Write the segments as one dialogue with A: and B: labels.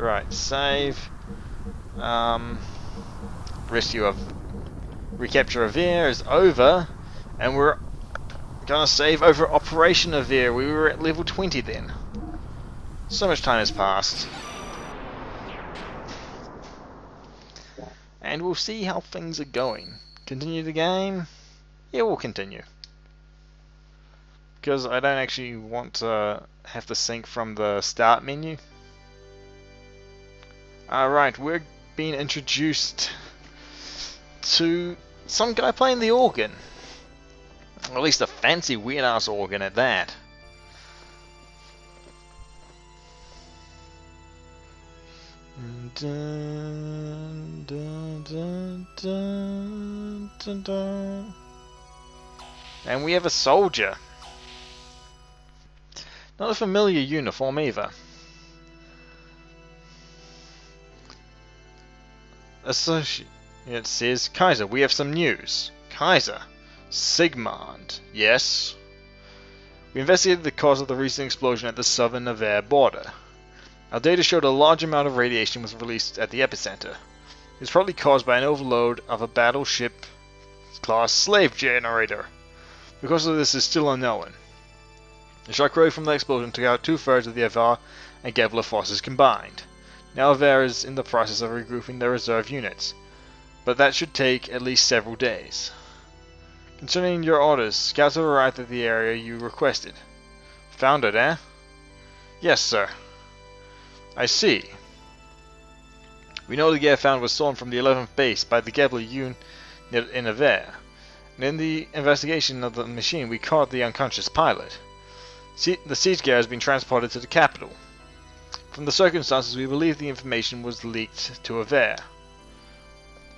A: Right, save. Rescue of recapture of Veer is over, and we're gonna save over Operation of Veer. We were at level 20 then. So much time has passed. And we'll see how things are going. Continue the game? Yeah, we'll continue. Because I don't actually want to have to sync from the start menu. Alright, we're being introduced to some guy playing the organ. Or at least a fancy weird ass organ at that. Dun, dun, dun, dun, dun, dun. And we have a soldier. Not a familiar uniform either. Associate, it says, Kaiser, we have some news. Kaiser, Sigmund, yes. We investigated the cause of the recent explosion at the southern Navarre border. Our data showed a large amount of radiation was released at the epicenter. It was probably caused by an overload of a battleship-class slave generator. The cause of this is still unknown. The shockwave from the explosion took out 2/3 of the Avar and Gevler forces combined. Now Avar is in the process of regrouping their reserve units, but that should take at least several days. Concerning your orders, scouts have arrived at the area you requested. Found it, eh? Yes, sir. I see. We know the gear found was stolen from the 11th base by the Gevler unit in Avar, and in the investigation of the machine we caught the unconscious pilot. The siege gear has been transported to the capital. From the circumstances, we believe the information was leaked to Avar.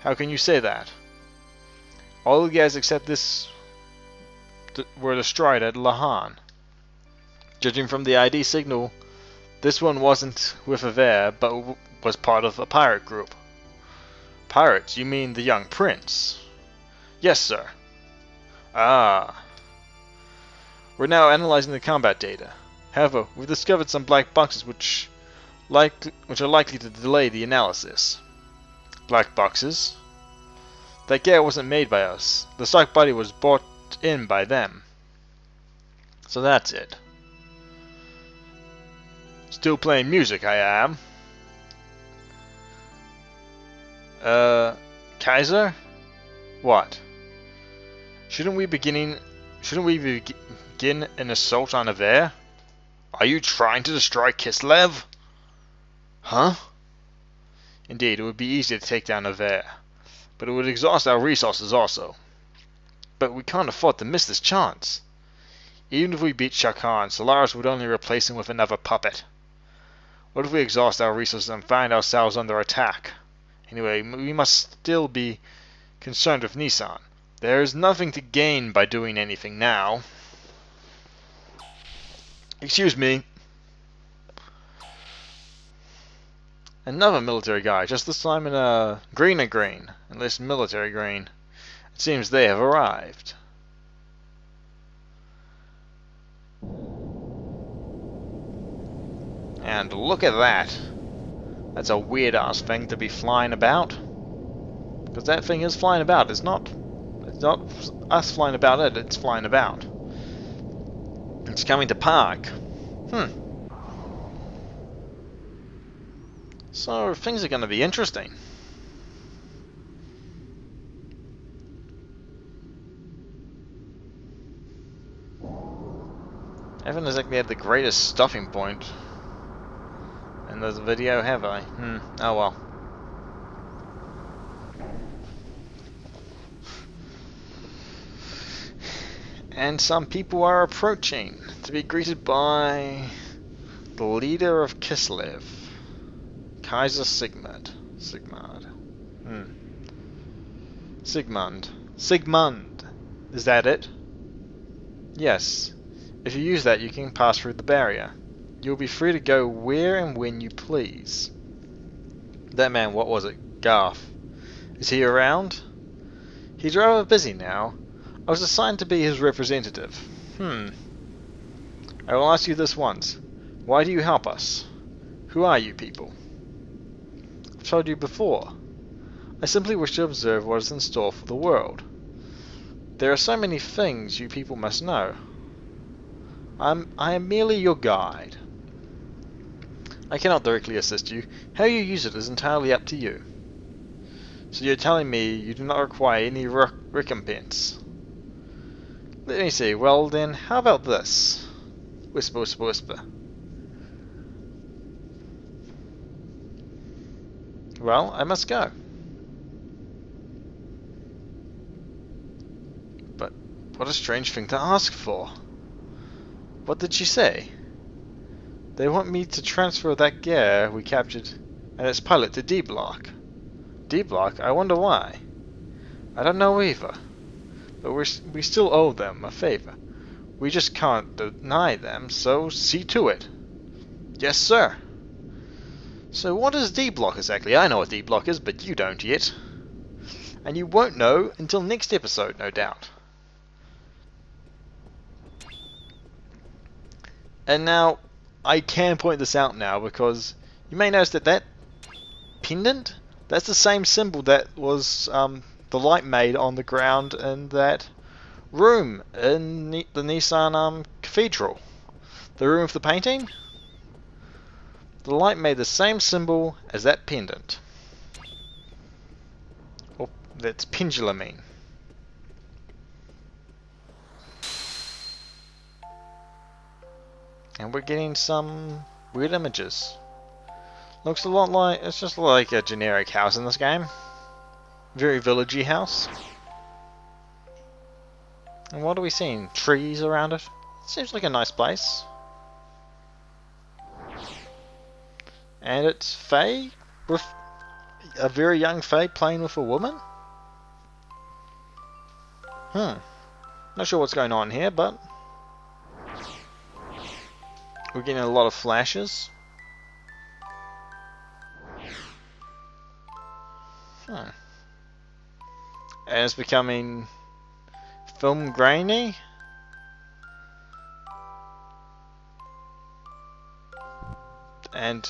A: How can you say that? All the gears except this were destroyed at Lahan. Judging from the ID signal, this one wasn't with Avar, but was part of a pirate group. Pirates? You mean the young prince? Yes, sir. Ah. We're now analyzing the combat data. However, we've discovered some black boxes which are likely to delay the analysis. Black boxes? That gear wasn't made by us. The stock body was bought in by them. So that's it. Still playing music, I am. Kaiser? What? Shouldn't we begin an assault on Avar? Are you trying to destroy Kislev? Huh? Indeed, it would be easier to take down Avar, but it would exhaust our resources also. But we can't afford to miss this chance. Even if we beat Shah Khan, Solaris would only replace him with another puppet. What if we exhaust our resources and find ourselves under attack? Anyway, we must still be concerned with Nissan. There is nothing to gain by doing anything now. Excuse me. Another military guy, just this time in a greener green, and less military green. It seems they have arrived. And look at that. That's a weird ass thing to be flying about. Because that thing is flying about. It's not us flying about it, it's flying about. It's coming to park. So things are going to be interesting. I haven't exactly had the greatest stopping point in this video, have I? Oh well. And some people are approaching to be greeted by the leader of Kislev, Kaiser Sigmund. Sigmund. Is that it? Yes. If you use that, you can pass through the barrier. You'll be free to go where and when you please. That man, what was it? Garth. Is he around? He's rather busy now. I was assigned to be his representative. I will ask you this once. Why do you help us? Who are you people? I've told you before. I simply wish to observe what is in store for the world. There are so many things you people must know. I am merely your guide. I cannot directly assist you. How you use it is entirely up to you. So you're telling me you do not require any recompense? Let me see. Well then, how about this? Whisper, whisper, whisper. Well, I must go. But what a strange thing to ask for. What did she say? They want me to transfer that gear we captured and its pilot to D-Block. D-Block? I wonder why. I don't know either. But we still owe them a favor. We just can't deny them, so see to it. Yes, sir. So what is D-Block exactly? I know what D-Block is, but you don't yet. And you won't know until next episode, no doubt. And now, I can point this out now because you may notice that that pendant, that's the same symbol that was the light made on the ground in that room in the Nissan Cathedral. The room of the painting. The light made the same symbol as that pendant. Or that's pendulumine. And we're getting some weird images. Looks a lot like, it's just like a generic house in this game. Very villagey house. And what are we seeing? Trees around it? Seems like a nice place. And it's Faye with a very young Faye playing with a woman? Not sure what's going on here, but we're getting a lot of flashes. And it's becoming film grainy. And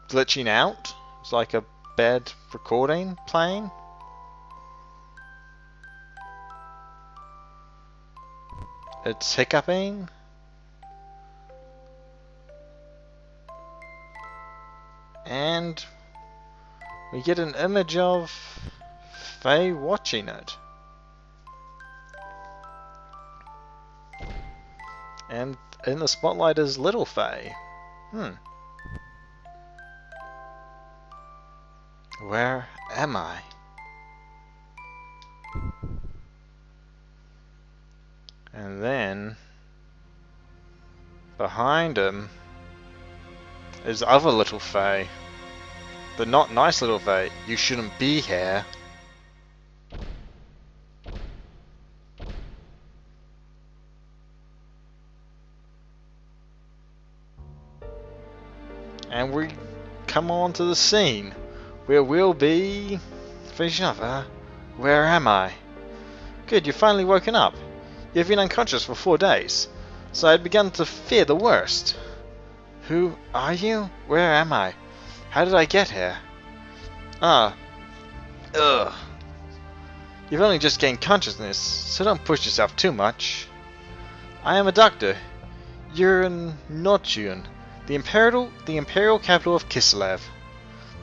A: glitching out. It's like a bad recording playing. It's hiccuping. And we get an image of Faye watching it. And in the spotlight is little Faye. Where am I? And then behind him is other little Faye. The not nice little Faye. You shouldn't be here. And we come on to the scene where we'll be finishing up. Where am I? Good, you've finally woken up. You've been unconscious for 4 days, so I'd begun to fear the worst. Who are you? Where am I? How did I get here? You've only just gained consciousness, so don't push yourself too much. I am a doctor. You're in Nochun, the imperial capital of Kislev.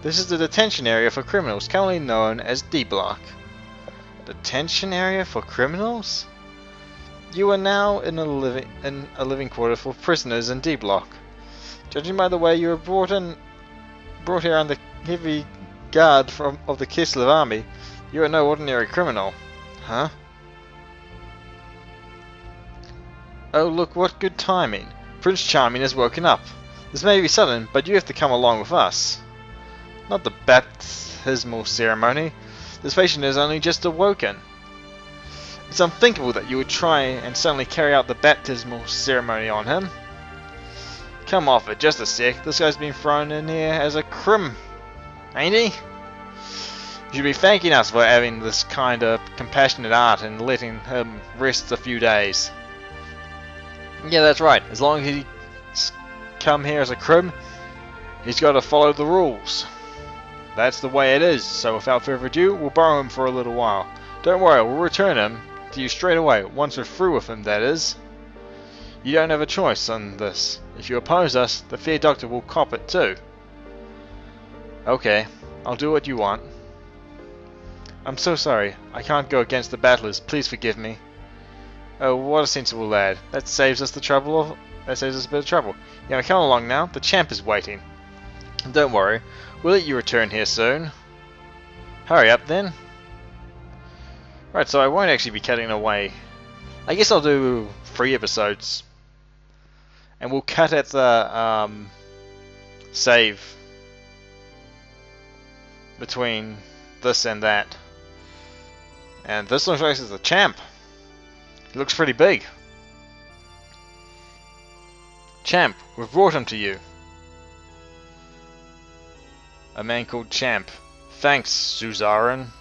A: This is the detention area for criminals, commonly known as D-Block. Detention area for criminals? You are now in a living quarter for prisoners in D-Block. Judging by the way you were brought here under heavy guard of the Kislev army, you are no ordinary criminal. Huh? Oh look, what good timing. Prince Charming has woken up. This may be sudden, but you have to come along with us. Not the baptismal ceremony. This patient is only just awoken. It's unthinkable that you would try and suddenly carry out the baptismal ceremony on him. Come off it, just a sec. This guy's been thrown in here as a crim, ain't he? You should be thanking us for having this kind of compassionate heart and letting him rest a few days. Yeah, that's right. As long as he's come here as a crim, he's got to follow the rules. That's the way it is, so without further ado, we'll borrow him for a little while. Don't worry, we'll return him to you straight away, once we're through with him, that is. You don't have a choice on this. If you oppose us, the Fear Doctor will cop it too. Okay, I'll do what you want. I'm so sorry, I can't go against the battlers, please forgive me. Oh, what a sensible lad. That saves us a bit of trouble. Yeah, come along now, the champ is waiting. Don't worry, we'll let you return here soon. Hurry up then. Right, so I won't actually be cutting away. I guess I'll do 3 episodes. And we'll cut at the save between this and that. And this looks like it's the champ. He looks pretty big. Champ, we've brought him to you. A man called Champ. Thanks, Suzanne.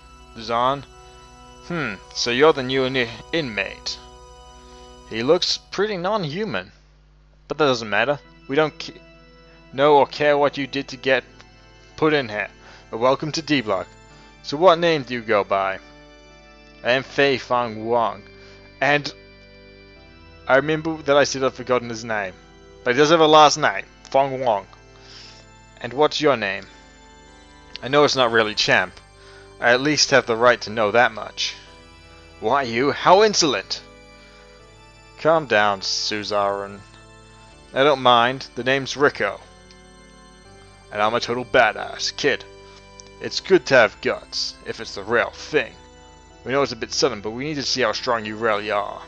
A: So you're the new inmate. He looks pretty non-human. But that doesn't matter. We don't know or care what you did to get put in here. But welcome to D-Block. So what name do you go by? I am Fei Fang Wang. And I remember that I said I've forgotten his name. But he does have a last name. Fang Wang. And what's your name? I know it's not really Champ. I at least have the right to know that much. Why you? How insolent! Calm down, Suzanne. I don't mind. The name's Rico. And I'm a total badass kid. It's good to have guts, if it's the real thing. We know it's a bit sudden, but we need to see how strong you really are.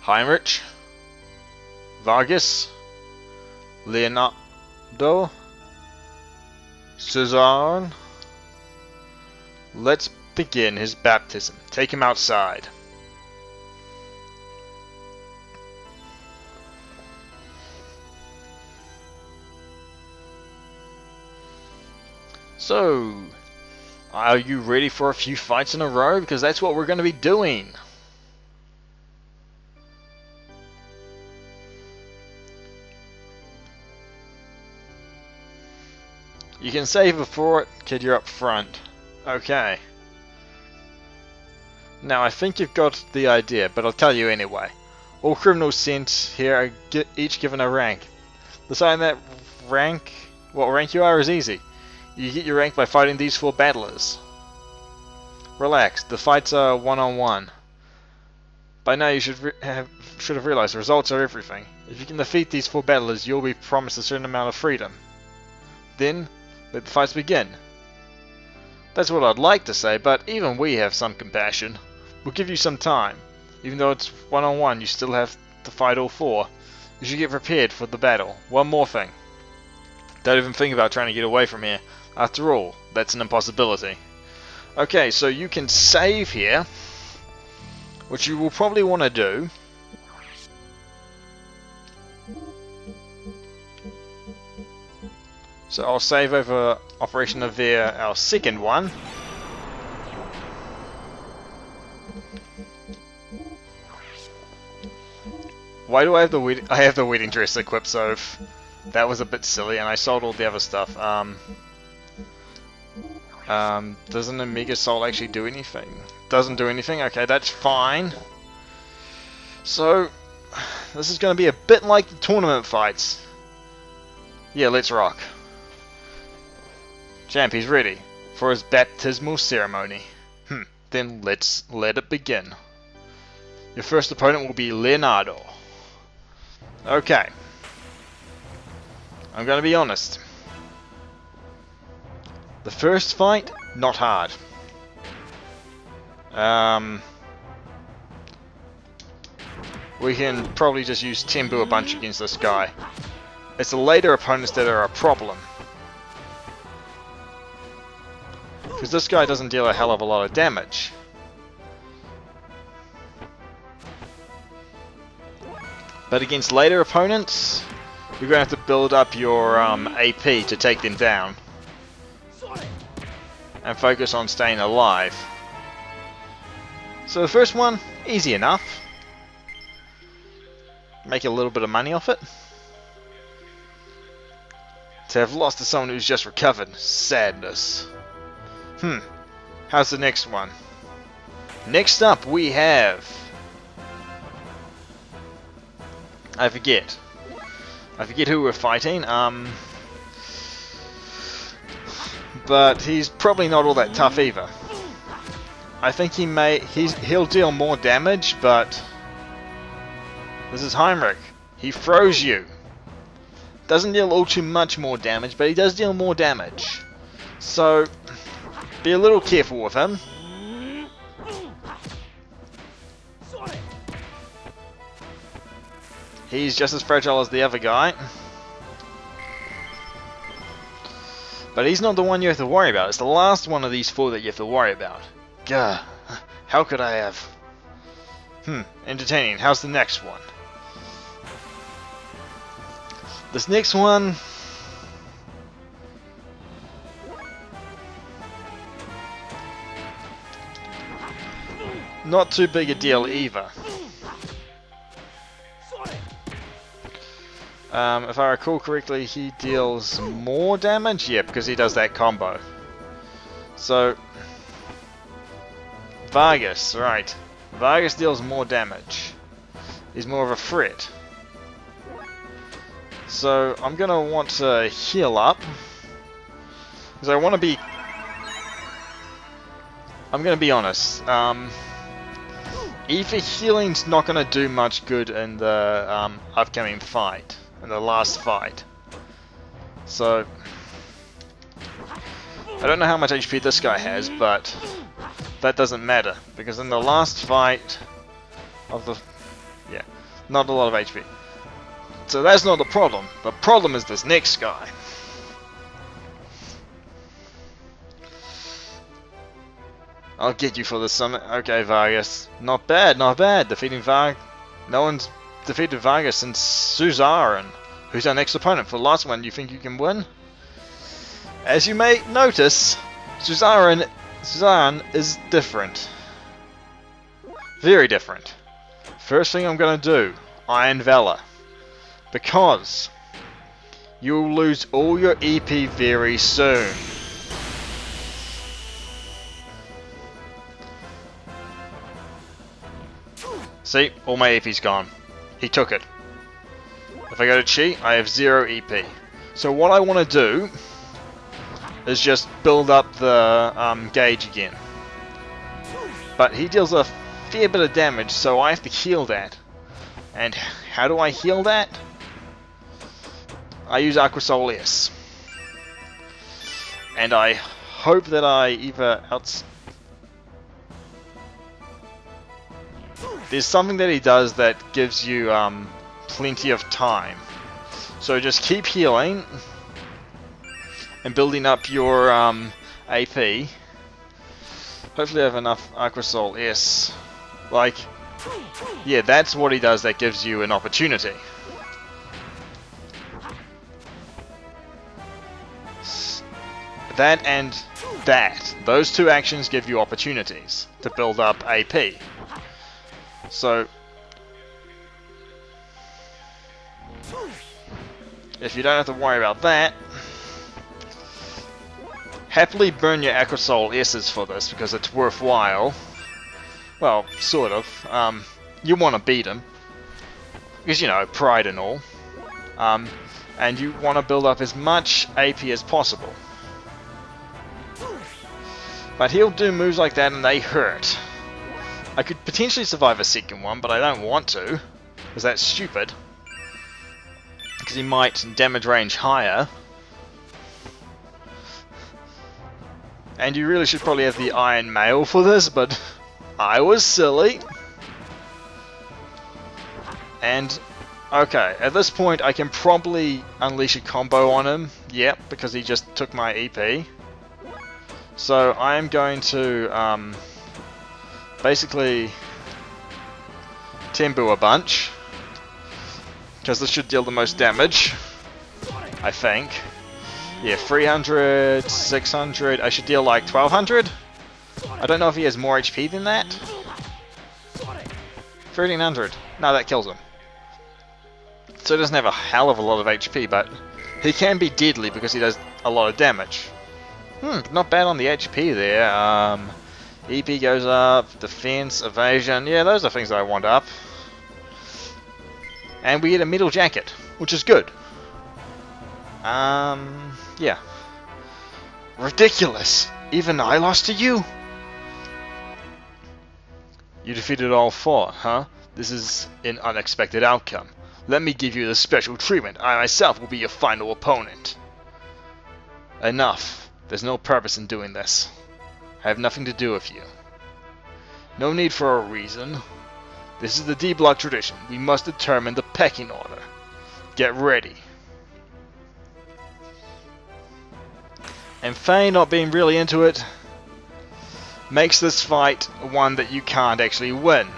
A: Heinrich? Vargas? Leonardo? Suzanne? Let's begin his baptism. Take him outside. So, are you ready for a few fights in a row? Because that's what we're going to be doing. You can save before it, kid, you're up front. Okay. Now, I think you've got the idea, but I'll tell you anyway. All criminals sent here are each given a rank. Deciding that rank, what rank you are, is easy. You get your rank by fighting these 4 battlers. Relax, the fights are one-on-one. By now you should have realized the results are everything. If you can defeat these 4 battlers, you'll be promised a certain amount of freedom. Then, let the fights begin. That's what I'd like to say, but even we have some compassion. We'll give you some time. Even though it's one-on-one, you still have to fight all 4. You should get prepared for the battle. One more thing. Don't even think about trying to get away from here. After all, that's an impossibility. Okay, so you can save here, which you will probably want to do. So I'll save over Operation Avere, our second one. Why do I have the wedding dress equipped? So that was a bit silly, and I sold all the other stuff. Doesn't a Mega Soul actually do anything? Doesn't do anything? Okay, that's fine. So, this is going to be a bit like the tournament fights. Yeah, let's rock. Champ, he's ready for his baptismal ceremony. Then let it begin. Your first opponent will be Leonardo. Okay. I'm going to be honest. The first fight, not hard. We can probably just use Tembu a bunch against this guy. It's the later opponents that are a problem. Because this guy doesn't deal a hell of a lot of damage. But against later opponents, you're going to have to build up your AP to take them down. And focus on staying alive. So the first one, easy enough. Make a little bit of money off it. To have lost to someone who's just recovered. Sadness. How's the next one? Next up we have... I forget who we're fighting, but he's probably not all that tough either. I think he'll deal more damage, but this is Heinrich. He froze you. Doesn't deal all too much more damage, but he does deal more damage. So, be a little careful with him. He's just as fragile as the other guy. But he's not the one you have to worry about. It's the last one of these four that you have to worry about. Gah. How could I have... entertaining. How's the next one? This next one... not too big a deal either. If I recall correctly, he deals more damage? Yeah, because he does that combo. So... Vargas, right. Vargas deals more damage. He's more of a threat. So, I'm going to want to heal up. Because I want to be... I'm going to be honest. Ether healing's not going to do much good in the upcoming fight. In the last fight. So... I don't know how much HP this guy has, but... that doesn't matter. Because in the last fight... of the... yeah. Not a lot of HP. So that's not the problem. The problem is this next guy. I'll get you for the summit. Okay, Vargas. Not bad, not bad. Defeating Vargas. No one's defeated Vargas since Suzaran, who's our next opponent. For the last one, you think you can win? As you may notice, Suzaran is different. Very different. First thing I'm going to do, Iron Valor. Because you'll lose all your EP very soon. See, all my EP's gone. He took it. If I go to Chi, I have 0 EP. So what I want to do is just build up the gauge again. But he deals a fair bit of damage, so I have to heal that. And how do I heal that? I use Aquasol S. And I hope that I either there's something that he does that gives you plenty of time. So just keep healing and building up your AP. Hopefully I have enough Aquasol S. Like, yeah, that's what he does that gives you an opportunity. That and that. Those two actions give you opportunities to build up AP. So, if you don't have to worry about that, happily burn your Aquasol S's for this because it's worthwhile. Well, sort of. You want to beat him. Because, you know, pride and all. And you want to build up as much AP as possible. But he'll do moves like that and they hurt. I could potentially survive a second one, but I don't want to. Because that's stupid. Because he might damage range higher. And you really should probably have the Iron Mail for this, but I was silly. And, okay, at this point I can probably unleash a combo on him. Yep, because he just took my EP. So I am going to basically Tembu a bunch. Because this should deal the most damage. I think. Yeah, 300, 600, I should deal like 1200? I don't know if he has more HP than that. 1300. No, that kills him. So he doesn't have a hell of a lot of HP, but He can be deadly because he does a lot of damage. Not bad on the HP there. EP goes up, defense, evasion. Yeah, those are things that I want up. And we get a metal jacket, which is good. Yeah. Ridiculous. Even I lost to you. You defeated all four, huh? This is an unexpected outcome. Let me give you the special treatment. I myself will be your final opponent. Enough. There's no purpose in doing this. I have nothing to do with you. No need for a reason. This is the D-Block tradition. We must determine the pecking order. Get ready. And Faye not being really into it makes this fight one that you can't actually win.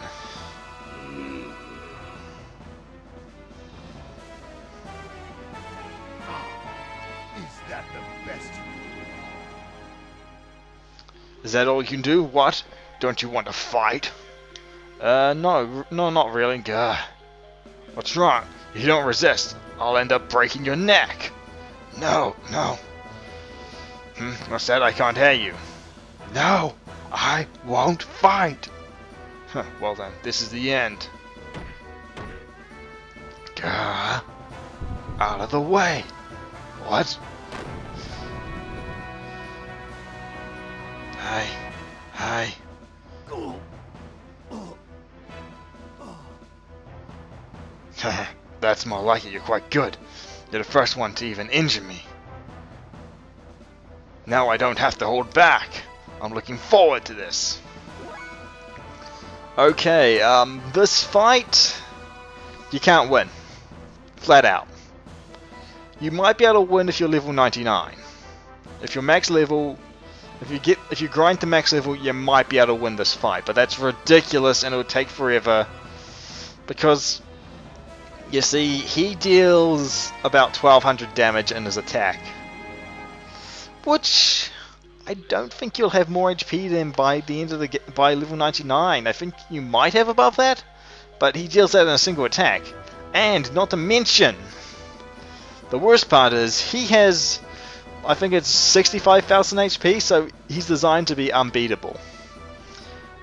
A: Is that all you can do? What? Don't you want to fight? No, not really. Gah. What's wrong? If you don't resist, I'll end up breaking your neck. No. What's that? I can't hear you. No, I won't fight. Well then, this is the end. Gah. Out of the way. What? Hi. That's more like it. You're quite good. You're the first one to even injure me. Now I don't have to hold back. I'm looking forward to this. Okay, this fight, you can't win. Flat out. You might be able to win if you're level 99. If you're max level, if you grind to max level, you might be able to win this fight. But that's ridiculous, and it would take forever. Because, you see, he deals about 1200 damage in his attack. Which, I don't think you'll have more HP than by the end of the by level 99. I think you might have above that. But he deals that in a single attack. And, not to mention, the worst part is, he has, I think it's 65,000 HP, so he's designed to be unbeatable.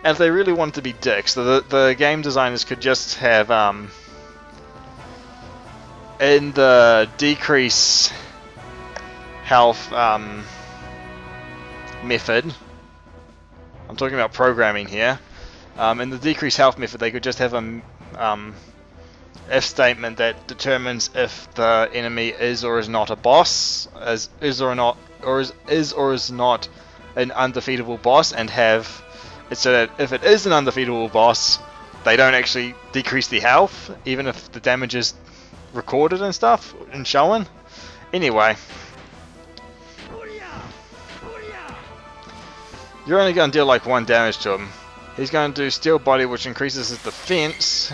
A: And if they really wanted to be dicks, the game designers could just have, in the decrease health method, I'm talking about programming here, in the decrease health method they could just have a if statement that determines if the enemy is or is not a boss, is or is not an undefeatable boss, and have it so that if it is an undefeatable boss, they don't actually decrease the health, even if the damage is recorded and stuff and shown. Anyway, you're only going to deal like 1 damage to him. He's going to do Steel Body, which increases his defense.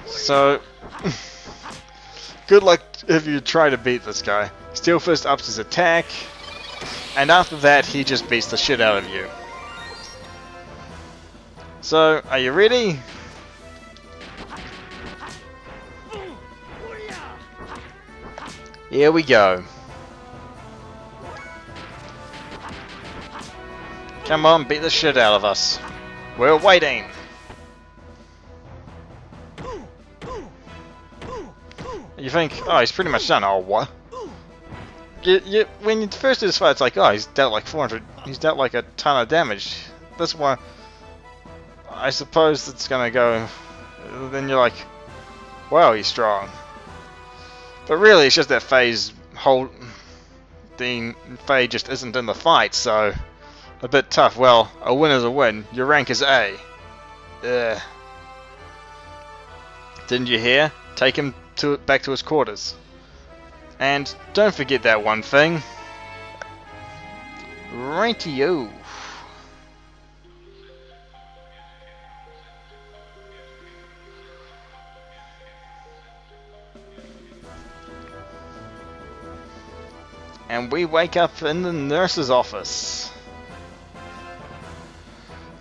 A: So, good luck if you try to beat this guy. Steel Fist ups his attack, and after that he just beats the shit out of you. So, are you ready? Here we go. Come on, beat the shit out of us. We're waiting. You think, oh, he's pretty much done. Oh, what? When you first do this fight, it's like, oh, he's dealt like 400. He's dealt like a ton of damage. That's why I suppose it's gonna go. Then you're like, wow, he's strong. But really, it's just that Faye's whole thing. Faye just isn't in the fight, so a bit tough. Well, a win is a win. Your rank is A. Ugh. Didn't you hear? Take him back to his quarters. And don't forget that one thing. Rightio. And we wake up in the nurse's office.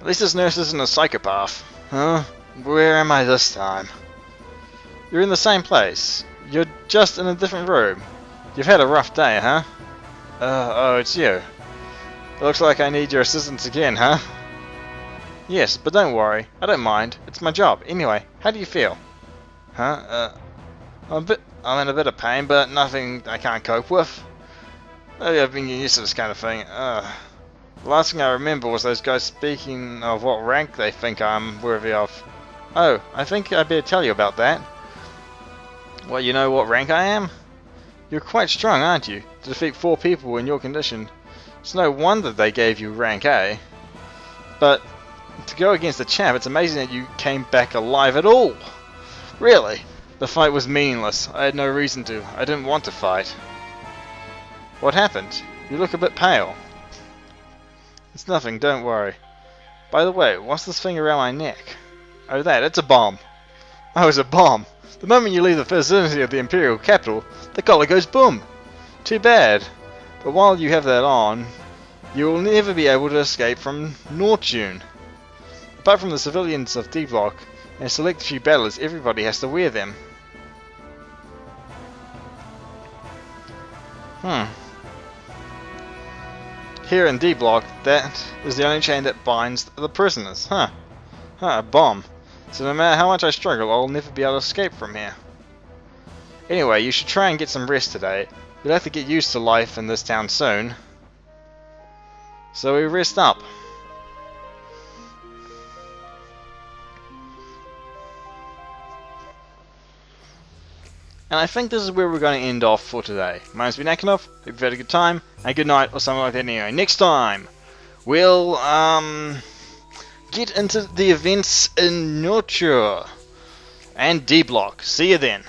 A: At least this nurse isn't a psychopath. Huh? Where am I this time? You're in the same place. You're just in a different room. You've had a rough day, huh? Oh, it's you. It looks like I need your assistance again, huh? Yes, but don't worry. I don't mind. It's my job. Anyway, how do you feel? Huh? I'm in a bit of pain, but nothing I can't cope with. Maybe I've been used to this kind of thing. The last thing I remember was those guys speaking of what rank they think I'm worthy of. Oh, I think I better tell you about that. Well, you know what rank I am? You're quite strong, aren't you? To defeat 4 people in your condition. It's no wonder they gave you rank A. But to go against the champ, it's amazing that you came back alive at all. Really? The fight was meaningless. I had no reason to. I didn't want to fight. What happened? You look a bit pale. It's nothing, don't worry. By the way, what's this thing around my neck? Oh, it's a bomb. Oh, it's a bomb. The moment you leave the vicinity of the Imperial capital, the collar goes boom. Too bad. But while you have that on, you will never be able to escape from Nortune. Apart from the civilians of D-Block and a select few battlers, everybody has to wear them. Here in D-Block, that is the only chain that binds the prisoners. A bomb. So no matter how much I struggle, I'll never be able to escape from here. Anyway, you should try and get some rest today. You'll have to get used to life in this town soon. So we rest up. And I think this is where we're going to end off for today. My name's been Akinov, hope you've had a good time, and good night, or something like that anyway. Next time, we'll, get into the events in Nurture and D-Block. See you then.